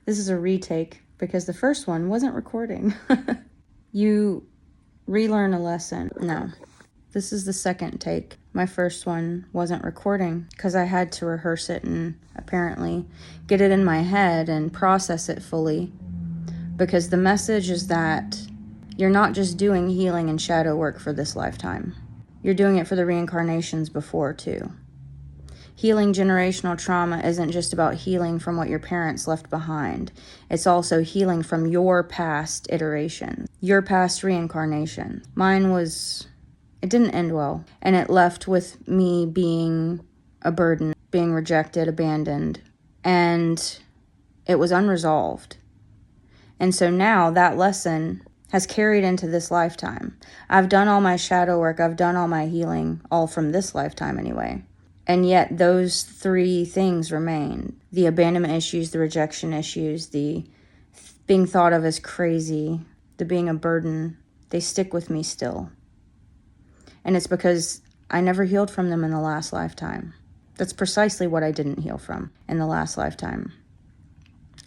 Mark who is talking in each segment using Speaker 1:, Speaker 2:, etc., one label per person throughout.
Speaker 1: This is a retake because the first one wasn't recording. You relearn a lesson. No, this is the second take. My first one wasn't recording because I had to rehearse it and apparently get it in my head and process it fully. Because the message is that you're not just doing healing and shadow work for this lifetime. You're doing it for the reincarnations before too. Healing generational trauma isn't just about healing from what your parents left behind. It's also healing from your past iterations, your past reincarnation. Mine was, it didn't end well. And it left with me being a burden, being rejected, abandoned. And it was unresolved. And so now that lesson has carried into this lifetime. I've done all my shadow work. I've done all my healing, all from this lifetime anyway. And yet those three things remain. The abandonment issues, the rejection issues, the being thought of as crazy, the being a burden, they stick with me still. And it's because I never healed from them in the last lifetime. That's precisely what I didn't heal from in the last lifetime.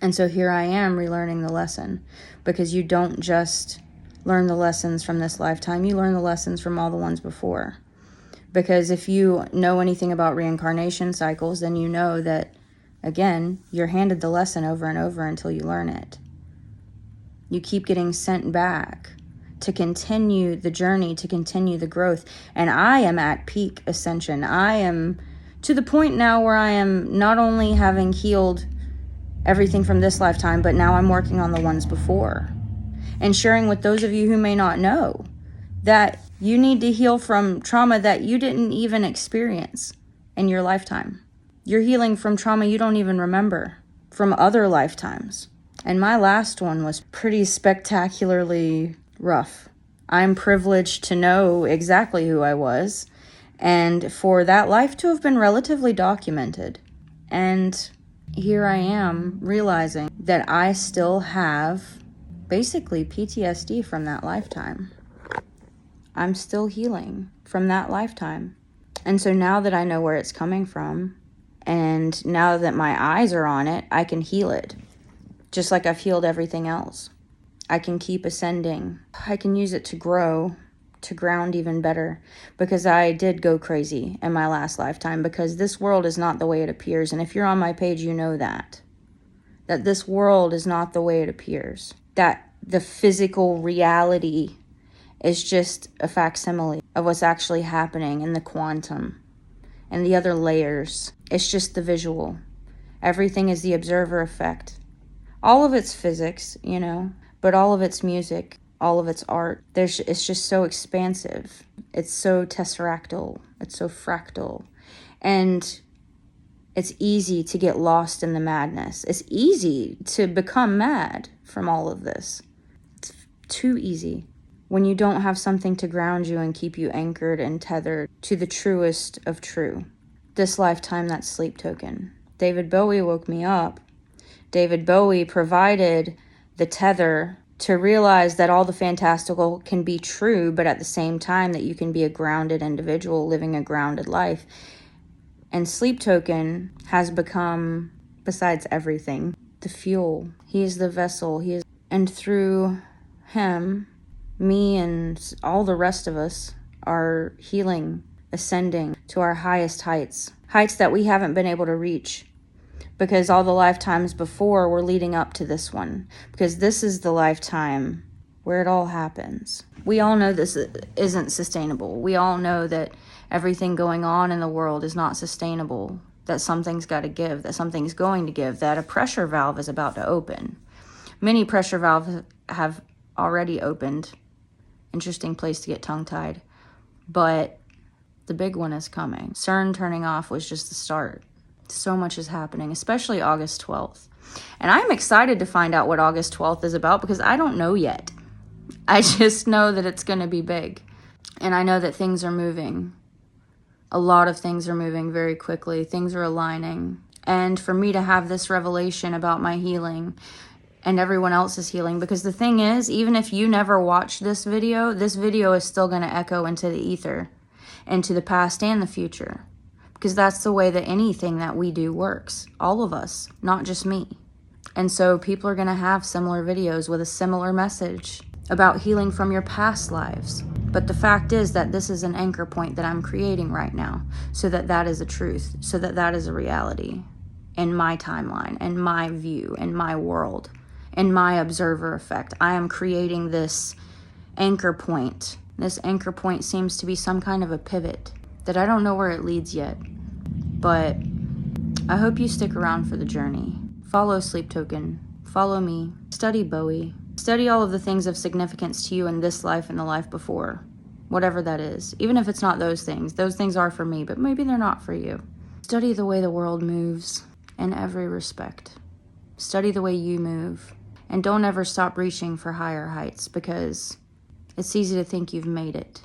Speaker 1: And so here I am relearning the lesson, because you don't just learn the lessons from this lifetime, you learn the lessons from all the ones before. Because if you know anything about reincarnation cycles, then you know that, again, you're handed the lesson over and over until you learn it. You keep getting sent back to continue the journey, to continue the growth. And I am at peak ascension. I am to the point now where I am not only having healed everything from this lifetime, but now I'm working on the ones before. And sharing with those of you who may not know that you need to heal from trauma that you didn't even experience in your lifetime. You're healing from trauma you don't even remember from other lifetimes. And my last one was pretty spectacularly rough. I'm privileged to know exactly who I was, and for that life to have been relatively documented. And here I am realizing that I still have basically PTSD from that lifetime. I'm still healing from that lifetime. And so now that I know where it's coming from, and now that my eyes are on it, I can heal it. Just like I've healed everything else. I can keep ascending. I can use it to grow, to ground even better. Because I did go crazy in my last lifetime. Because this world is not the way it appears. And if you're on my page, you know that. That this world is not the way it appears. That the physical reality is just a facsimile of what's actually happening in the quantum and the other layers. It's just the visual. Everything is the observer effect. All of it's physics, you know, but all of it's music, all of it's art. It's just so expansive. It's so tesseractal. It's so fractal. And it's easy to get lost in the madness. It's easy to become mad from all of this. It's too easy. When you don't have something to ground you and keep you anchored and tethered to the truest of true. This lifetime, that's sleep token. David Bowie woke me up. David Bowie provided the tether to realize that all the fantastical can be true, but at the same time that you can be a grounded individual living a grounded life. And sleep token has become, besides everything, the fuel. He is the vessel. And through him, me and all the rest of us are healing, ascending to our highest heights. Heights that we haven't been able to reach. Because all the lifetimes before were leading up to this one. Because this is the lifetime where it all happens. We all know this isn't sustainable. We all know that everything going on in the world is not sustainable. That something's got to give. That something's going to give. That a pressure valve is about to open. Many pressure valves have already opened. Interesting place to get tongue-tied. But the big one is coming. CERN turning off was just the start. So much is happening, especially August 12th. And I'm excited to find out what August 12th is about because I don't know yet. I just know that it's going to be big. And I know that things are moving. A lot of things are moving very quickly. Things are aligning. And for me to have this revelation about my healing and everyone else's healing, because the thing is, even if you never watch this video is still going to echo into the ether, into the past and the future. Because that's the way that anything that we do works. All of us, not just me. And so people are going to have similar videos with a similar message about healing from your past lives. But the fact is that this is an anchor point that I'm creating right now, so that that is a truth, so that that is a reality in my timeline, in my view, in my world, in my observer effect. I am creating this anchor point. This anchor point seems to be some kind of a pivot that I don't know where it leads yet. But I hope you stick around for the journey. Follow Sleep Token. Follow me. Study Bowie. Study all of the things of significance to you in this life and the life before. Whatever that is. Even if it's not those things. Those things are for me, but maybe they're not for you. Study the way the world moves in every respect. Study the way you move. And don't ever stop reaching for higher heights, because it's easy to think you've made it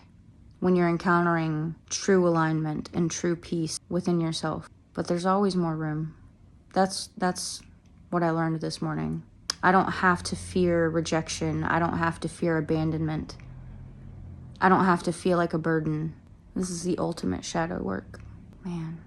Speaker 1: when you're encountering true alignment and true peace within yourself. But there's always more room. That's what I learned this morning. I don't have to fear rejection. I don't have to fear abandonment. I don't have to feel like a burden. This is the ultimate shadow work. Man.